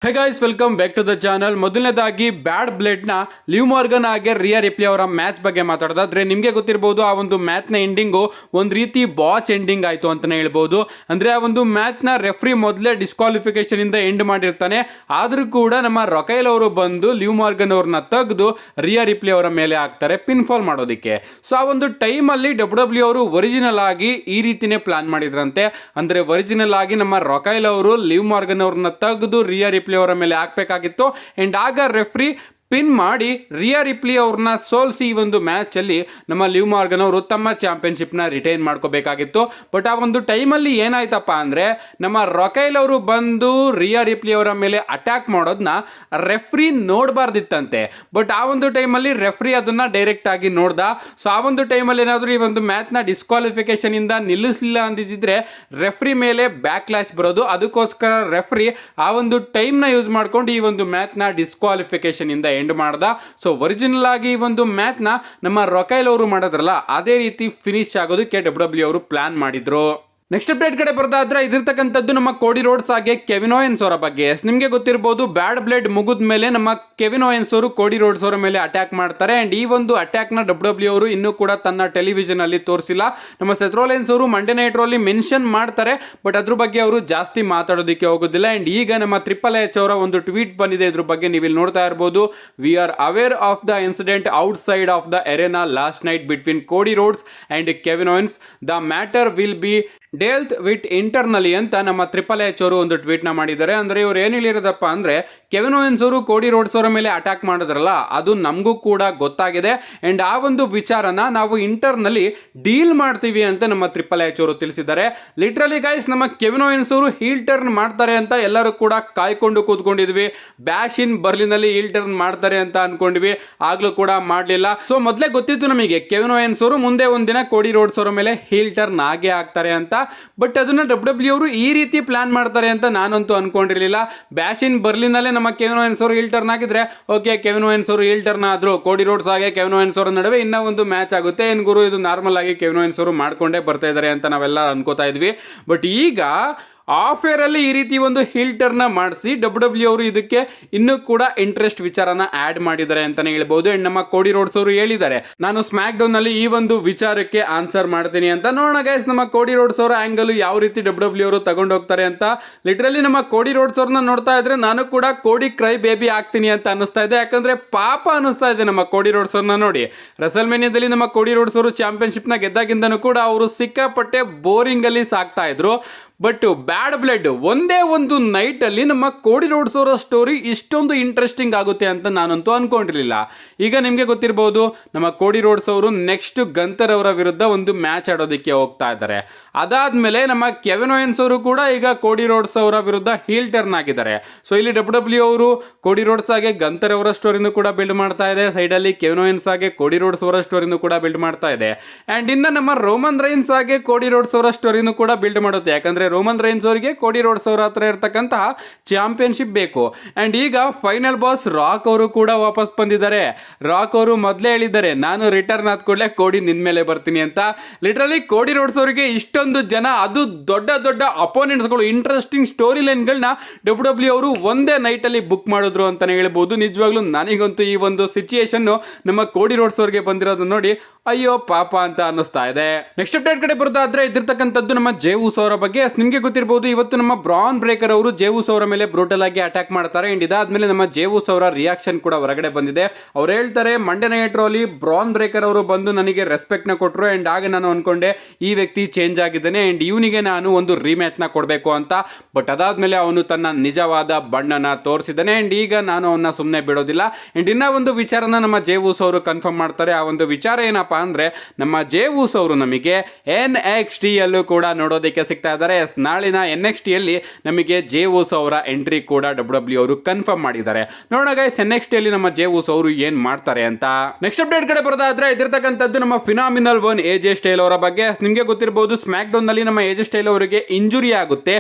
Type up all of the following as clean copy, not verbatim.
Hey guys welcome back to the channel. ಮೊದಲನೇದಾಗಿ bad blade ನ Liv Morgan ಹಾಗೆ Rhea Ripley ಅವರ match ಬಗ್ಗೆ ಮಾತಾಡೋದಾದ್ರೆ ನಿಮಗೆ ಗೊತ್ತಿರಬಹುದು ಆ ಒಂದು ಮ್ಯಾಚ್ ನ ಎಂಡಿಂಗು ಒಂದು ರೀತಿ ಬಾಚ್ ಎಂಡಿಂಗ್ ಆಯ್ತು ಅಂತಾನೆ ಹೇಳ್ಬಹುದು. ಅಂದ್ರೆ ಆ ಒಂದು ಮ್ಯಾಚ್ ನ ರೆಫ್ರಿ ಮೊದಲೇ ಡಿಸ್ಕ್ವಾಲಿಫಿಕೇಶನ್ ಇಂದ ಎಂಡ್ ಮಾಡಿರ್ತಾನೆ. ಆದ್ರೂ ಕೂಡ ನಮ್ಮ ರೊಕೈಲ್ ಅವರು ಬಂದು ಲಿವ್ ಮಾರ್ಗನ್ ಅವ್ರನ್ನ ತೆಗೆದು ರಿಯಾ ರಿಪ್ಲಿ ಅವರ ಮೇಲೆ ಹಾಕ್ತಾರೆ ಪಿನ್ ಫಾಲ್ ಮಾಡೋದಕ್ಕೆ. ಸೊ ಆ ಒಂದು ಟೈಮ್ ಅಲ್ಲಿ ಡಬ್ಲ್ಯೂ ಅವರು ಒರಿಜಿನಲ್ ಆಗಿ ಈ ರೀತಿನೇ ಪ್ಲಾನ್ ಮಾಡಿದ್ರಂತೆ. ಅಂದ್ರೆ ಒರಿಜಿನಲ್ ಆಗಿ ನಮ್ಮ ರೊಕೈಲ್ ಅವರು ಲಿವ್ ಮಾರ್ಗನ್ ಅವ್ರನ್ನ ತೆಗೆದು ರಿಯಾ ರಿಪ್ಲಿ ಅವರ ಮೇಲೆ ಹಾಕಬೇಕಾಗಿತ್ತು. ಅಂಡ್ ಆಗ ರೆಫ್ರಿ ಪಿನ್ ಮಾಡಿ ರಿಯಾ ರಿಪ್ಲಿ ಅವ್ರನ್ನ ಸೋಲಿಸಿ ಈ ಒಂದು ಮ್ಯಾಚ್ ಅಲ್ಲಿ ನಮ್ಮ ಲಿವ್ ಮಾರ್ಗನ್ ಅವರು ತಮ್ಮ ಚಾಂಪಿಯನ್ಶಿಪ್ ನ ರಿಟೈನ್ ಮಾಡ್ಕೋಬೇಕಾಗಿತ್ತು. ಬಟ್ ಆ ಒಂದು ಟೈಮಲ್ಲಿ ಏನಾಯ್ತಪ್ಪ ಅಂದ್ರೆ ನಮ್ಮ ರೊಕೈಲ್ ಅವರು ಬಂದು ರಿಯಾ ರಿಪ್ಲಿ ಅವರ ಮೇಲೆ ಅಟ್ಯಾಕ್ ಮಾಡೋದನ್ನ ರೆಫ್ರಿ ನೋಡಬಾರ್ದಿತ್ತಂತೆ. ಬಟ್ ಆ ಒಂದು ಟೈಮಲ್ಲಿ ರೆಫ್ರಿ ಅದನ್ನ ಡೈರೆಕ್ಟ್ ಆಗಿ ನೋಡ್ದ. ಸೊ ಆ ಒಂದು ಟೈಮಲ್ಲಿ ಏನಾದರೂ ಈ ಒಂದು ಮ್ಯಾಚ್ ನ ಡಿಸ್ಕ್ವಾಲಿಫಿಕೇಶನ್ ಇಂದ ನಿಲ್ಲಿಸಲಿಲ್ಲ ಅಂದಿದ್ರೆ ರೆಫ್ರಿ ಮೇಲೆ ಬ್ಯಾಕ್ ಕ್ಲಾಶ್ ಬರೋದು. ಅದಕ್ಕೋಸ್ಕರ ರೆಫ್ರಿ ಆ ಒಂದು ಟೈಮ್ ನ ಯೂಸ್ ಮಾಡ್ಕೊಂಡು ಈ ಒಂದು ಮ್ಯಾಚ್ ನ ಡಿಸ್ಕ್ವಾಲಿಫಿಕೇಶನ್ ಇಂದ ಎಂಡ್ ಮಾಡ್ದ. ಸೊ ಒರಿಜಿನಲ್ ಆಗಿ ಈ ಒಂದು ಮ್ಯಾಚ್ ನ ನಮ್ಮ ರೊಕೈಲ್ ಅವರು ಮಾಡಿದ್ರಲ್ಲ ಅದೇ ರೀತಿ ಫಿನಿಶ್ ಆಗೋದಕ್ಕೆ ಡಬ್ಲ್ಯೂ ಅವರು ಪ್ಲಾನ್ ಮಾಡಿದ್ರು. ನೆಕ್ಸ್ಟ್ ಅಪ್ಡೇಟ್ ಕಡೆ ಬರೋದಾದ್ರೆ ಇದಿರ್ತಕ್ಕಂಥದ್ದು ನಮ್ಮ ಕೋಡಿ ರೋಡ್ಸ್ ಹಾಗೆ ಕೆವಿನ್ ಓಯನ್ಸ್ ಅವರ ಬಗ್ಗೆ. ನಿಮಗೆ ಗೊತ್ತಿರಬಹುದು ಬ್ಯಾಡ್ ಬ್ಲೇಡ್ ಮುಗಿದ ಮೇಲೆ ನಮ್ಮ ಕೆವಿನ್ ಓಯನ್ಸ್ ಅವರು ಕೋಡಿ ರೋಡ್ಸ್ ಅವರ ಮೇಲೆ ಅಟ್ಯಾಕ್ ಮಾಡ್ತಾರೆ. ಅಂಡ್ ಈ ಒಂದು ಅಟ್ಯಾಕ್ ನ ಡಬ್ಲ್ಯೂ ಅವರು ಇನ್ನೂ ಕೂಡ ತನ್ನ ಟೆಲಿವಿಷನ್ ಅಲ್ಲಿ ತೋರಿಸಿಲ್ಲ. ನಮ್ಮ ಸೆತ್ ರೋಲೆನ್ಸ್ ಅವರು ಮಂಡೇ ನೈಟ್ ರೋ ಅಲ್ಲಿ ಮೆನ್ಷನ್ ಮಾಡ್ತಾರೆ, ಬಟ್ ಅದ್ರ ಬಗ್ಗೆ ಅವರು ಜಾಸ್ತಿ ಮಾತಾಡೋದಕ್ಕೆ ಹೋಗೋದಿಲ್ಲ. ಅಂಡ್ ಈಗ ನಮ್ಮ ಟ್ರಿಪಲ್ ಎಚ್ ಅವರ ಒಂದು ಟ್ವೀಟ್ ಬಂದಿದೆ, ಇದ್ರ ಬಗ್ಗೆ ನೀವು ಇಲ್ಲಿ ನೋಡ್ತಾ ಇರಬಹುದು. We are aware of the incident outside of the arena last night between Cody Rhodes and Kevin Owens. The matter will be dealt with internally ಅಂತ ನಮ್ಮ ಟ್ರಿಪಲ್ ಎಚ್ ಅವರು ಒಂದು ಟ್ವೀಟ್ ನ ಮಾಡಿದ್ದಾರೆ. ಅಂದ್ರೆ ಇವ್ರು ಏನ್ ಹೇಳಿರೋದಪ್ಪ ಅಂದ್ರೆ ಕೆವಿನ್ ಓಯನ್ಸ್ ಅವರು ಕೋಡಿ ರೋಡ್ಸ್ ಅವರ ಮೇಲೆ ಅಟ್ಯಾಕ್ ಮಾಡಿದ್ರಲ್ಲ ಅದು ನಮಗೂ ಕೂಡ ಗೊತ್ತಾಗಿದೆ. ಅಂಡ್ ಆ ಒಂದು ವಿಚಾರನ ನಾವು ಇಂಟರ್ನಲ್ಲಿ ಡೀಲ್ ಮಾಡ್ತೀವಿ ಅಂತ ನಮ್ಮ ಟ್ರಿಪಲ್ ಎಚ್ ಅವರು ತಿಳಿಸಿದ್ದಾರೆ. ಲಿಟ್ರಲಿ ಗೈಸ್ ನಮ್ಮ ಕೆವಿನ್ ಓಯನ್ಸ್ ಅವರು ಹೀಲ್ ಟರ್ನ್ ಮಾಡ್ತಾರೆ ಅಂತ ಎಲ್ಲರೂ ಕೂಡ ಕಾಯ್ಕೊಂಡು ಕೂತ್ಕೊಂಡಿದ್ವಿ. ಬ್ಯಾಶ್ ಇನ್ ಬರ್ಲಿನ್ ಅಲ್ಲಿ ಹೀಲ್ ಟರ್ನ್ ಮಾಡ್ತಾರೆ ಅಂತ ಅನ್ಕೊಂಡ್ವಿ, ಆಗ್ಲೂ ಕೂಡ ಮಾಡ್ಲಿಲ್ಲ. ಸೊ ಮೊದಲೇ ಗೊತ್ತಿತ್ತು ನಮಗೆ ಕೆವಿನ್ ಓಯನ್ಸ್ ಅವರು ಮುಂದೆ ಒಂದಿನ ಕೋಡಿ ರೋಡ್ಸ್ ಅವರ ಮೇಲೆ ಹೀಲ್ ಟರ್ನ್ ಆಗೇ ಆಗ್ತಾರೆ ಅಂತ. ಬಟ್ ಅದನ್ನ ಡಬ್ಲ್ಯೂ ಅವರು ಈ ರೀತಿ ಪ್ಲಾನ್ ಮಾಡ್ತಾರೆ ಅಂತ ನಾನಂತೂ ಅನ್ಕೊಂಡಿರ್ಲಿಲ್ಲ. ಬ್ಯಾಶ್ ಇನ್ ಬರ್ಲಿನ್ ಅಲ್ಲೇ ನಮ್ಮ ಕೆವಿನ್ ಓಯನ್ಸ್ ಅವರು ಹೀಲ್ ಟರ್ನ್ ಆಗಿದ್ರೆ ಓಕೆ, ಕೆವಿನ್ ಓಯನ್ಸ್ ಅವರು ಹೀಲ್ ಟರ್ನ್ ಆದ್ರು, ಕೋಡಿ ರೋಡ್ಸ್ ಹಾಗೆ ಕೆವಿನ್ ಓಯನ್ಸ್ ಅವರ ನಡುವೆ ಇನ್ನ ಒಂದು ಮ್ಯಾಚ್ ಆಗುತ್ತೆ, ಏನ್ ಗುರು ಇದು ನಾರ್ಮಲ್ ಆಗಿ ಕೆವಿನ್ ಓಯನ್ಸ್ ಅವರು ಮಾಡ್ಕೊಂಡೇ ಬರ್ತಾ ಇದಾರೆ ಅಂತ ನಾವೆಲ್ಲ ಅನ್ಕೋತಾ ಇದ್ವಿ. ಬಟ್ ಈಗ ಆಫ್ ಏರ್ ಅಲ್ಲಿ ಈ ರೀತಿ ಒಂದು ಹಿಲ್ಟರ್ನ ಮಾಡಿಸಿ ಡಬ್ಲ್ಯೂ ಅವರು ಇದಕ್ಕೆ ಇನ್ನೂ ಕೂಡ ಇಂಟ್ರೆಸ್ಟ್ ವಿಚಾರನ ಆಡ್ ಮಾಡಿದ್ದಾರೆ ಅಂತಾನೆ ಹೇಳ್ಬಹುದು. ಅಂಡ್ ನಮ್ಮ ಕೋಡಿ ರೋಡ್ಸ್ ಅವರು ಹೇಳಿದ್ದಾರೆ ನಾನು ಸ್ಮ್ಯಾಕ್ ಡೌನ್ ಅಲ್ಲಿ ಈ ಒಂದು ವಿಚಾರಕ್ಕೆ ಆನ್ಸರ್ ಮಾಡ್ತೀನಿ ಅಂತ. ನೋಡೋಣ ಗೈಸ್ ನಮ್ಮ ಕೋಡಿ ರೋಡ್ಸ್ ಅವರ ಆಂಗಲ್ ಯಾವ ರೀತಿ ಡಬ್ಲ್ಯೂ ಅವರು ತಗೊಂಡು ಹೋಗ್ತಾರೆ ಅಂತ. ಲಿಟ್ರಲಿ ನಮ್ಮ ಕೋಡಿ ರೋಡ್ಸ್ ಅವ್ರನ್ನ ನೋಡ್ತಾ ಇದ್ರೆ ನಾನು ಕೂಡ ಕೋಡಿ ಕ್ರೈ ಬೇಬಿ ಆಗ್ತೀನಿ ಅಂತ ಅನಿಸ್ತಾ ಇದೆ. ಯಾಕಂದ್ರೆ ಪಾಪ ಅನಿಸ್ತಾ ಇದೆ ನಮ್ಮ ಕೋಡಿ ರೋಡ್ಸ್ ಅವ್ರನ್ನ ನೋಡಿ. ರೆಸಲ್ಮೇನಿಯಾದಲ್ಲಿ ನಮ್ಮ ಕೋಡಿ ರೋಡ್ಸ್ ಅವರು ಚಾಂಪಿಯನ್ಶಿಪ್ ನ ಗೆದ್ದಾಗಿಂದನೂ ಕೂಡ ಅವರು ಸಿಕ್ಕಾಪಟ್ಟೆ ಬೋರಿಂಗ್ ಅಲ್ಲಿ ಸಾಕ್ತಾ ಇದ್ರು. ಬಟ್ ಬ್ಯಾಡ್ ಬ್ಲಡ್ ಒಂದೇ ಒಂದು ನೈಟ್ ಅಲ್ಲಿ ನಮ್ಮ ಕೋಡಿ ರೋಡ್ಸ್ ಅವರ ಸ್ಟೋರಿ ಇಷ್ಟೊಂದು ಇಂಟ್ರೆಸ್ಟಿಂಗ್ ಆಗುತ್ತೆ ಅಂತ ನಾನಂತೂ ಅನ್ಕೊಂಡಿರ್ಲಿಲ್ಲ. ಈಗ ನಿಮ್ಗೆ ಗೊತ್ತಿರಬಹುದು ನಮ್ಮ ಕೋಡಿ ರೋಡ್ಸ್ ಅವರು ನೆಕ್ಸ್ಟ್ ಗಂತರ್ ಅವರ ವಿರುದ್ಧ ಒಂದು ಮ್ಯಾಚ್ ಆಡೋದಕ್ಕೆ ಹೋಗ್ತಾ ಇದ್ದಾರೆ. ಅದಾದ್ಮೇಲೆ ನಮ್ಮ ಕೆವಿನ್ ಓಯನ್ಸ್ ಅವರು ಕೂಡ ಈಗ ಕೋಡಿ ರೋಡ್ಸ್ ಅವರ ವಿರುದ್ಧ ಹೀಲ್ ಟರ್ನ್ ಆಗಿದ್ದಾರೆ. ಸೊ ಇಲ್ಲಿ ಡಬ್ಲ್ಯೂ ಅವರು ಕೋಡಿ ರೋಡ್ಸ್ ಹಾಗೆ ಗಂತರ್ ಅವರ ಸ್ಟೋರಿನೂ ಕೂಡ ಬಿಲ್ಡ್ ಮಾಡ್ತಾ ಇದೆ, ಸೈಡ್ ಅಲ್ಲಿ ಕೆವಿನ್ ಓಯನ್ಸ್ ಹಾಗೆ ಕೋಡಿ ರೋಡ್ಸ್ ಅವರ ಸ್ಟೋರಿನೂ ಕೂಡ ಬಿಲ್ಡ್ ಮಾಡ್ತಾ ಇದೆ. ಅಂಡ್ ಇನ್ನ ನಮ್ಮ ರೋಮನ್ ರೈನ್ಸ್ ಹಾಗೆ ಕೋಡಿ ರೋಡ್ಸ್ ಅವರ ಸ್ಟೋರಿನೂ ಕೂಡ ಬಿಲ್ಡ್ ಮಾಡುತ್ತೆ. ಯಾಕಂದ್ರೆ ರೋಮನ್ ರೈನ್ಸ್ ಅವರಿಗೆ ಕೋಡಿ ರೋಡ್ಸ್ ಅವರ ಹತ್ರ ಇರತಕ್ಕಂತಹ ಚಾಂಪಿಯನ್ಶಿಪ್ ಬೇಕು. ಅಂಡ್ ಈಗ ಫೈನಲ್ ಬಾಸ್ ರಾಕ್ ಅವರು ಕೂಡ ವಾಪಸ್ ಬಂದಿದ್ದಾರೆ. ರಾಕ್ ಅವರು ಮೊದಲೇ ಹೇಳಿದ್ದಾರೆ ನಾನು ರಿಟರ್ನ್ ಆದ ಕೂಡಲೇ ಕೋಡಿ ನಿನ್ ಮೇಲೆ ಬರ್ತೀನಿ ಅಂತ. ಲಿಟರಲಿ ಕೋಡಿ ರೋಡ್ಸ್ ಅವರಿಗೆ ಇಷ್ಟೊಂದು ಜನ, ಅದು ದೊಡ್ಡ ದೊಡ್ಡ ಅಪೋನೆಂಟ್ಸ್ಗಳು, ಇಂಟ್ರೆಸ್ಟಿಂಗ್ ಸ್ಟೋರಿ ಲೈನ್ಗಳನ್ನ ಡಬ್ಲ್ಯೂ ಅವರು ಒಂದೇ ನೈಟ್ ಅಲ್ಲಿ ಬುಕ್ ಮಾಡಿದ್ರು ಅಂತಾನೆ ಹೇಳ್ಬಹುದು. ನಿಜವಾಗ್ಲೂ ನನಗಂತೂ ಈ ಒಂದು ಸಿಚುಯೇಷನ್ ನಮ್ಮ ಕೋಡಿ ರೋಡ್ಸ್ ಅವರಿಗೆ ಬಂದಿರೋದು ನೋಡಿ ಅಯ್ಯೋ ಪಾಪ ಅಂತ ಅನ್ನಿಸ್ತಾ ಇದೆ. ನೆಕ್ಸ್ಟ್ ಅಪ್ಡೇಟ್ ಕಡೆ ಬರೋದಾದ್ರೆ ಇದಿರ್ತಕ್ಕಂಥದ್ದು ನಮ್ಮ ಜೇವುಸ್ ಅವರ ಬಗ್ಗೆ. ನಿಮ್ಗೆ ಗೊತ್ತಿರಬಹುದು ಇವತ್ತು ನಮ್ಮ ಬ್ರಾನ್ ಬ್ರೇಕರ್ ಅವರು ಜೇವುಸ್ ಅವರ ಮೇಲೆ ಬ್ರೂಟಲ್ ಆಗಿ ಅಟ್ಯಾಕ್ ಮಾಡ್ತಾರೆ. ಅಂಡ್ ಇದಾದ್ಮೇಲೆ ನಮ್ಮ ಜೇವುಸ್ ಅವರ ರಿಯಾಕ್ಷನ್ ಕೂಡ ಹೊರಗಡೆ ಬಂದಿದೆ. ಅವ್ರು ಹೇಳ್ತಾರೆ ಮಂಡೇ ನೈಟ್ ರೋ ಅಲ್ಲಿ ಬ್ರಾನ್ ಬ್ರೇಕರ್ ಅವರು ಬಂದು ನನಗೆ ರೆಸ್ಪೆಕ್ಟ್ ನ ಕೊಟ್ಟರು. ಅಂಡ್ ಆಗ ನಾನು ಅನ್ಕೊಂಡೆ ಈ ವ್ಯಕ್ತಿ ಚೇಂಜ್ ಆಗಿದ್ದಾನೆ ಅಂಡ್ ಇವನಿಗೆ ನಾನು ಒಂದು ರಿಮ್ಯಾಚ್ ನ ಕೊಡಬೇಕು ಅಂತ. ಬಟ್ ಅದಾದ್ಮೇಲೆ ಅವನು ತನ್ನ ನಿಜವಾದ ಬಣ್ಣನ ತೋರಿಸಿದ್ದಾನೆ. ಅಂಡ್ ಈಗ ನಾನು ಅವನ್ನ ಸುಮ್ಮನೆ ಬಿಡೋದಿಲ್ಲ. ಅಂಡ್ ಇನ್ನ ಒಂದು ವಿಚಾರನ ನಮ್ಮ ಜೇವುಸ್ ಅವರು ಕನ್ಫರ್ಮ್ ಮಾಡ್ತಾರೆ. ಆ ಒಂದು ವಿಚಾರ ಏನಪ್ಪಾ ಅಂದ್ರೆ ನಮ್ಮ ಜೇವುಸ್ ಅವರು ನಮಗೆ NXT ಯಲ್ಲೂ ಕೂಡ ನೋಡೋದಕ್ಕೆ ಸಿಗ್ತಾ ಇದ್ದಾರೆ. ನಾಳಿನ NXT ಯಲ್ಲಿ ನಮಗೆ ಜೇವುಸ್ ಅವರ ಎಂಟ್ರಿ ಕೂಡ ಡಬ್ಲ್ಯೂ ಅವರು ಕನ್ಫರ್ಮ್ ಮಾಡಿದ್ದಾರೆ. ನೋಡೋಣ ಗೈಸ್ NXT ಯಲ್ಲಿ ನಮ್ಮ ಜೇವುಸ್ ಅವರು ಏನ್ ಮಾಡ್ತಾರೆ ಅಂತ. ನೆಕ್ಸ್ಟ್ ಅಪ್ಡೇಟ್ ಕಡೆ ಬರೋದಾದ್ರೆ ಇದಿರ್ತಕ್ಕಂಥದ್ದು ನಮ್ಮ ಫಿನಾಮಿನಲ್ ಒನ್ AJ ಸ್ಟೈಲ್ ಅವರ ಬಗ್ಗೆ. ನಿಮ್ಗೆ ಗೊತ್ತಿರಬಹುದು ಸ್ಮ್ಯಾಕ್ ಡೌನ್ ನಲ್ಲಿ ನಮ್ಮ AJ ಸ್ಟೈಲ್ ಅವರಿಗೆ ಇಂಜುರಿ ಆಗುತ್ತೆ.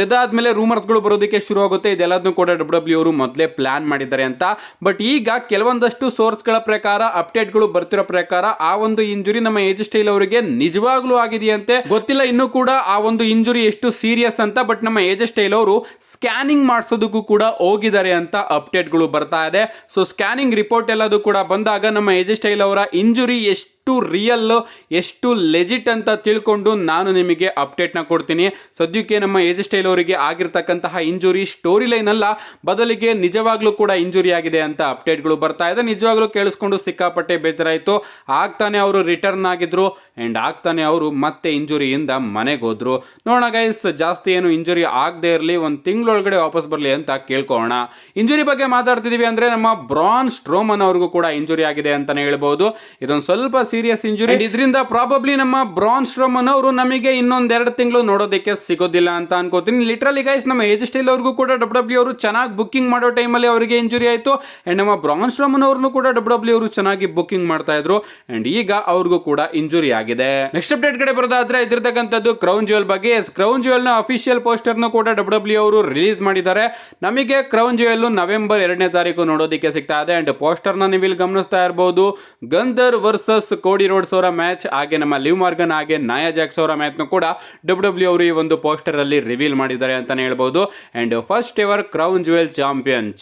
ಇದಾದ್ಮೇಲೆ ರೂಮರ್ಸ್ ಗಳು ಬರೋದಕ್ಕೆ ಶುರು ಆಗುತ್ತೆ. ಇದೆಲ್ಲದನ್ನು ಕೂಡ ಡಬ್ಲ್ಯೂ ಅವರು ಮೊದಲೇ ಪ್ಲಾನ್ ಮಾಡಿದ್ದಾರೆ ಅಂತ. ಬಟ್ ಈಗ ಕೆಲವೊಂದಷ್ಟು ಸೋರ್ಸ್ ಗಳ ಪ್ರಕಾರ, ಅಪ್ಡೇಟ್ ಗಳು ಬರ್ತಿರೋ ಪ್ರಕಾರ ಆ ಒಂದು ಇಂಜುರಿ ನಮ್ಮ AJ ಸ್ಟೈಲ್ ಅವರಿಗೆ ನಿಜವಾಗ್ಲೂ ಆಗಿದೆಯಂತೆ. ಗೊತ್ತಿಲ್ಲ ಇನ್ನೂ ಕೂಡ ಆ ಒಂದು ಇಂಜುರಿ ಎಷ್ಟು ಸೀರಿಯಸ್ ಅಂತ. ಬಟ್ ನಮ್ಮ AJ ಸ್ಟೈಲ್ ಅವರು ಸ್ಕ್ಯಾನಿಂಗ್ ಮಾಡಿಸೋದಕ್ಕೂ ಕೂಡ ಹೋಗಿದ್ದಾರೆ ಅಂತ ಅಪ್ಡೇಟ್ಗಳು ಬರ್ತಾ ಇದೆ. ಸೊ ಸ್ಕ್ಯಾನಿಂಗ್ ರಿಪೋರ್ಟ್ ಎಲ್ಲದು ಕೂಡ ಬಂದಾಗ ನಮ್ಮ ಎಜೆ ಸ್ಟೈಲ್ ಅವರ ಇಂಜುರಿ ಎಷ್ಟು ರಿಯಲ್ ಎಷ್ಟು ಲೆಜಿಟ್ ಅಂತ ತಿಳ್ಕೊಂಡು ನಾನು ನಿಮಗೆ ಅಪ್ಡೇಟ್ನ ಕೊಡ್ತೀನಿ. ಸದ್ಯಕ್ಕೆ ನಮ್ಮ ಎಜೆ ಸ್ಟೈಲ್ ಅವರಿಗೆ ಆಗಿರ್ತಕ್ಕಂತಹ ಇಂಜುರಿ ಸ್ಟೋರಿ ಲೈನ್ ಅಲ್ಲ, ಬದಲಿಗೆ ನಿಜವಾಗ್ಲೂ ಕೂಡ ಇಂಜುರಿ ಆಗಿದೆ ಅಂತ ಅಪ್ಡೇಟ್ಗಳು ಬರ್ತಾ ಇದೆ. ನಿಜವಾಗ್ಲೂ ಕೇಳಿಸ್ಕೊಂಡು ಸಿಕ್ಕಾಪಟ್ಟೆ ಬೇಜಾರಾಯಿತು. ಆಗ್ತಾನೆ ಅವರು ರಿಟರ್ನ್ ಆಗಿದ್ರು ಅಂಡ್ ಆಗ್ತಾನೆ ಅವರು ಮತ್ತೆ ಇಂಜುರಿಯಿಂದ ಮನೆಗೆ ಹೋದ್ರು. ನೋಡೋಣ ಗೈಸ್, ಜಾಸ್ತಿ ಏನು ಇಂಜುರಿ ಆಗದೆ ಇರಲಿ, ಒಂದು ತಿಂಗಳೊಳಗಡೆ ವಾಪಸ್ ಬರಲಿ ಅಂತ ಕೇಳ್ಕೊಳ್ಳೋಣ. ಇಂಜುರಿ ಬಗ್ಗೆ ಮಾತಾಡ್ತಿದೀವಿ ಅಂದ್ರೆ ನಮ್ಮ ಬ್ರಾನ್ ಸ್ಟ್ರೋಮನ್ ಅವ್ರಿಗೂ ಕೂಡ ಇಂಜುರಿ ಆಗಿದೆ ಅಂತಾನೆ ಹೇಳ್ಬಹುದು. ಇದೊಂದು ಸ್ವಲ್ಪ ಸೀರಿಯಸ್ ಇಂಜುರಿ. ಇದರಿಂದ ಪ್ರಾಬಬ್ಲಿ ನಮ್ಮ ಬ್ರಾನ್ ಸ್ಟ್ರೋಮನ್ ಅವರು ನಮಗೆ ಇನ್ನೊಂದೆರಡು ತಿಂಗಳು ನೋಡೋದಕ್ಕೆ ಸಿಗೋದಿಲ್ಲ ಅಂತ ಅನ್ಕೋತೀನಿ. ಲಿಟ್ರಲಿ ಗೈಸ್, ನಮ್ಮ ಎಜೆ ಸ್ಟೈಲ್ ಅವ್ರಿಗೂ ಕೂಡ ಡಬ್ಲ್ಯೂ ಅವರು ಚೆನ್ನಾಗಿ ಬುಕ್ಕಿಂಗ್ ಮಾಡೋ ಟೈಮಲ್ಲಿ ಅವರಿಗೆ ಇಂಜುರಿ ಆಯಿತು. ಅಂಡ್ ನಮ್ಮ ಬ್ರಾನ್ ಸ್ಟ್ರೋಮನ್ ಅವ್ರನ್ನು ಕೂಡ ಡಬ್ಲ್ಯೂ ಅವರು ಚೆನ್ನಾಗಿ ಬುಕ್ಕಿಂಗ್ ಮಾಡ್ತಾ ಇದ್ರು. ಅಂಡ್ ಈಗ ಅವ್ರಿಗೂ ಕೂಡ ಇಂಜುರಿ ಆಗಿದೆ. ನೆಕ್ಸ್ಟ್ ಅಪ್ಡೇಟ್ ಕಡೆ ಬರೋದಾದ್ರೆ ಇದಿರ್ತಕ್ಕಂಥದ್ದು ಕ್ರೌನ್ ಜ್ಯುವೆಲ್ ಬಗ್ಗೆ. ಕ್ರೌನ್ ಜ್ಯುವೆಲ್ ನ ಅಫಿಷಿಯಲ್ ಪೋಸ್ಟರ್ ನ ಕೂಡ ಡಬ್ಲ್ಯೂ ಅವರು ರಿಲೀಸ್ ಮಾಡಿದ್ದಾರೆ. ನಮಗೆ ಕ್ರೌನ್ ಜ್ಯುವೆಲ್ ನವೆಂಬರ್ 2ನೇ ತಾರೀಕು ನೋಡೋದಕ್ಕೆ ಸಿಗ್ತಾ ಇದೆ. ಅಂಡ್ ಪೋಸ್ಟರ್ ನ ನೀವು ಇಲ್ಲಿ ಗಮನಿಸ್ತಾ ಇರಬಹುದು. ಗಂದರ್ ವರ್ಸಸ್ ಕೋಡಿ ರೋಡ್ಸ್ ಅವರ ಮ್ಯಾಚ್, ಹಾಗೆ ನಮ್ಮ ಲಿವ್ ಮಾರ್ಗನ್ ಹಾಗೆ ನಾಯಾ ಜಾಕ್ಸ್ ಅವರ ಮ್ಯಾಚ್ ನ ಕೂಡ ಡಬ್ಲ್ಯೂ ಅವರು ಈ ಒಂದು ಪೋಸ್ಟರ್ ಅಲ್ಲಿ ರಿವೀಲ್ ಮಾಡಿದ್ದಾರೆ ಅಂತಾನೆ ಹೇಳ್ಬಹುದು. And first ever crown jewel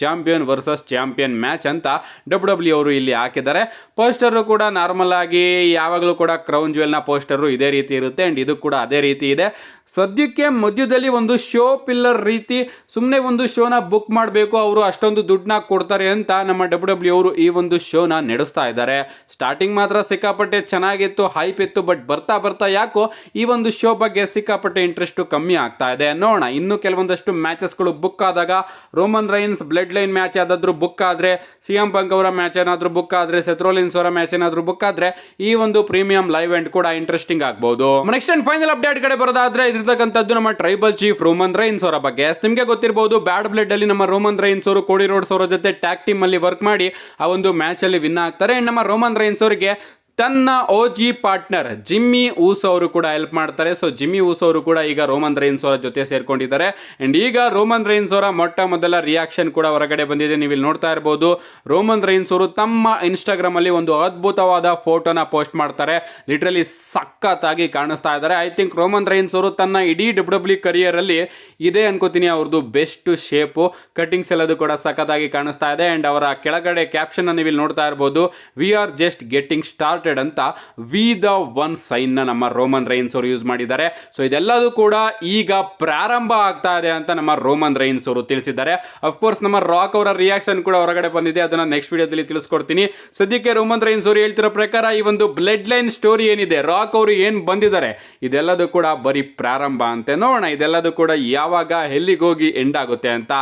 champion versus champion match ಅಂತ ಡಬ್ಲ್ಯೂ ಅವರು ಇಲ್ಲಿ ಹಾಕಿದ್ದಾರೆ. ಪೋಸ್ಟರ್ ಕೂಡ ನಾರ್ಮಲ್ ಆಗಿ ಯಾವಾಗಲೂ ಕೂಡ ಕ್ರೌನ್ ಜ್ಯುವೆಲ್ ನ ಪೋಸ್ಟರ್ ಇದೇ ರೀತಿ ಇರುತ್ತೆ. ಅಂಡ್ ಇದು ಕೂಡ ಅದೇ ರೀತಿ ಇದೆ. ಸದ್ಯಕ್ಕೆ ಮಧ್ಯದಲ್ಲಿ ಒಂದು ಶೋ ಪಿಲ್ಲರ್ ರೀತಿ ಸುಮ್ಮನೆ ಒಂದು ಶೋನ ಬುಕ್ ಮಾಡಬೇಕು, ಅವರು ಅಷ್ಟೊಂದು ದುಡ್ಡನ್ನ ಕೊಡ್ತಾರೆ ಅಂತ ನಮ್ಮ ಡಬ್ಲ್ಯೂ ಅವರು ಈ ಒಂದು ಶೋನ ನಡೆಸ್ತಾ ಇದ್ದಾರೆ. ಸ್ಟಾರ್ಟಿಂಗ್ ಮಾತ್ರ ಸಿಕ್ಕಾಪಟ್ಟೆ ಚೆನ್ನಾಗಿತ್ತು, ಹೈಪ್ ಇತ್ತು. ಬಟ್ ಬರ್ತಾ ಬರ್ತಾ ಯಾಕೋ ಈ ಒಂದು ಶೋ ಬಗ್ಗೆ ಸಿಕ್ಕಾಪಟ್ಟೆ ಇಂಟ್ರೆಸ್ಟ್ ಕಮ್ಮಿ ಆಗ್ತಾ ಇದೆ. ನೋಡೋಣ, ಇನ್ನು ಕೆಲವೊಂದಷ್ಟು ಮ್ಯಾಚಸ್ಗಳು ಬುಕ್ ಆದಾಗ, Roman Reigns blood line match ಯಾವ್ದಾದ್ರು ಬುಕ್ ಆದ್ರೆ, ಸಿಎಂ ಪಂಕ್ ಅವರ ಮ್ಯಾಚ್ ಏನಾದ್ರು ಬುಕ್ ಆದ್ರೆ, ಸೆಥ್ರೋಲಿನ್ಸ್ ಅವರ ಮ್ಯಾಚ್ ಏನಾದ್ರು ಬುಕ್ ಆದ್ರೆ, ಈ ಒಂದು ಪ್ರೀಮಿಯಂ ಲೈವ್ ಎಂಡ್ ಕೂಡ ಇಂಟ್ರೆಸ್ಟಿಂಗ್ ಆಗ್ಬಹುದು. ನೆಕ್ಸ್ಟ್ ಅಂಡ್ ಫೈನಲ್ ಅಪ್ಡೇಟ್ ಕಡೆ ಬರೋದಾದ್ರೆ ಇರ್ತಕ್ಕಂಥದ್ದು ನಮ್ಮ ಟ್ರೈಬಲ್ ಚೀಫ್ ರೋಮನ್ ರೈನ್ಸ್ ಅವರ ಬಗ್ಗೆ. ನಿಮಗೆ ಗೊತ್ತಿರಬಹುದು, ಬ್ಯಾಡ್ ಬ್ಲಡ್ ಅಲ್ಲಿ ನಮ್ಮ ರೋಮನ್ ರೈನ್ಸ್ ಅವರು ಕೋಡಿ ರೋಡ್ಸ್ ಅವರ ಜೊತೆ ಟ್ಯಾಗ್ ಟೀಮ್ ಅಲ್ಲಿ ವರ್ಕ್ ಮಾಡಿ ಆ ಒಂದು ಮ್ಯಾಚ್ ಅಲ್ಲಿ ವಿನ್ ಆಗ್ತಾರೆ. ನಮ್ಮ ರೋಮನ್ ರೈನ್ಸ್ ಅವರಿಗೆ ತನ್ನ ಓಜಿ ಪಾರ್ಟ್ನರ್ ಜಿಮ್ಮಿ ಊಸೋ ಅವರು ಕೂಡ ಹೆಲ್ಪ್ ಮಾಡ್ತಾರೆ. ಸೊ ಜಿಮ್ಮಿ ಊಸೋ ಅವರು ಕೂಡ ಈಗ ರೋಮನ್ ರೈನ್ಸ್ ಅವರ ಜೊತೆ ಸೇರ್ಕೊಂಡಿದ್ದಾರೆ. ಅಂಡ್ ಈಗ ರೋಮನ್ ರೈನ್ಸ್ ಅವರ ಮೊಟ್ಟ ಮೊದಲ ರಿಯಾಕ್ಷನ್ ಕೂಡ ಹೊರಗಡೆ ಬಂದಿದೆ. ನೀವು ಇಲ್ಲಿ ನೋಡ್ತಾ ಇರಬಹುದು, ರೋಮನ್ ರೈನ್ಸ್ ಅವರು ತಮ್ಮ ಇನ್ಸ್ಟಾಗ್ರಾಮ್ ಅಲ್ಲಿ ಒಂದು ಅದ್ಭುತವಾದ ಫೋಟೋನ ಪೋಸ್ಟ್ ಮಾಡ್ತಾರೆ. ಲಿಟ್ರಲಿ ಸಖತ್ತಾಗಿ ಕಾಣಿಸ್ತಾ ಇದ್ದಾರೆ. ಐ ಥಿಂಕ್ ರೋಮನ್ ರೈನ್ಸ್ ಅವರು ತನ್ನ ಇಡೀ ಡಬ್ಲ್ಯೂ ಕರಿಯರ್ ಅಲ್ಲಿ ಇದೆ ಅನ್ಕೋತೀನಿ ಅವ್ರದ್ದು ಬೆಸ್ಟ್ ಶೇಪು. ಕಟಿಂಗ್ಸ್ ಎಲ್ಲದು ಕೂಡ ಸಖತ್ತಾಗಿ ಕಾಣಿಸ್ತಾ ಇದೆ. ಅಂಡ್ ಅವರ ಕೆಳಗಡೆ ಕ್ಯಾಪ್ಷನ್ ನೀವು ಇಲ್ಲಿ ನೋಡ್ತಾ ಇರಬಹುದು, we are just getting start ಅಂತ ವಿ ದ ಒನ್ ಸೈನ್ ನ ನಮ್ಮ ರೋಮನ್ ರೈನ್ಸ್ ಅವರು ಯೂಸ್ ಮಾಡಿದ್ದಾರೆ. ಸೊ ಇದೆಲ್ಲದೂ ಕೂಡ ಈಗ ಪ್ರಾರಂಭ ಆಗ್ತಾ ಇದೆ ಅಂತ ನಮ್ಮ ರೋಮನ್ ರೈನ್ಸ್ ಅವರು ತಿಳಿಸಿದ್ದಾರೆ. ಅಫ್ಕೋರ್ಸ್ ನಮ್ಮ ರಾಕ್ ಅವರ ರಿಯಾಕ್ಷನ್ ಕೂಡ ಹೊರಗಡೆ ಬಂದಿದೆ, ಅದನ್ನ ನೆಕ್ಸ್ಟ್ ವಿಡಿಯೋದಲ್ಲಿ ತಿಳಿಸ್ಕೊಡ್ತೀನಿ. ಸದ್ಯಕ್ಕೆ ರೋಮನ್ ರೈನ್ಸ್ ಅವರು ಹೇಳ್ತಿರೋ ಪ್ರಕಾರ ಈ ಒಂದು ಬ್ಲಡ್ ಲೈನ್ ಸ್ಟೋರಿ ಏನಿದೆ, ರಾಕ್ ಅವರು ಏನ್ ಬಂದಿದ್ದಾರೆ, ಇದೆಲ್ಲದೂ ಕೂಡ ಬರೀ ಪ್ರಾರಂಭ ಅಂತೆ. ನೋಡೋಣ ಇದೆಲ್ಲದೂ ಕೂಡ ಯಾವಾಗ ಎಲ್ಲಿಗೋಗಿ ಎಂಡ್ ಆಗುತ್ತೆ ಅಂತ.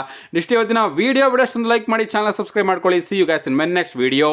ಇಷ್ಟು ಇವತ್ತಿನ ವಿಡಿಯೋ ಲೈಕ್ ಮಾಡಿ, ಚಾನಲ್ ಸಬ್ಸ್ಕ್ರೈಬ್ ಮಾಡ್ಕೊಳ್ಳಿ. See you guys in my next video.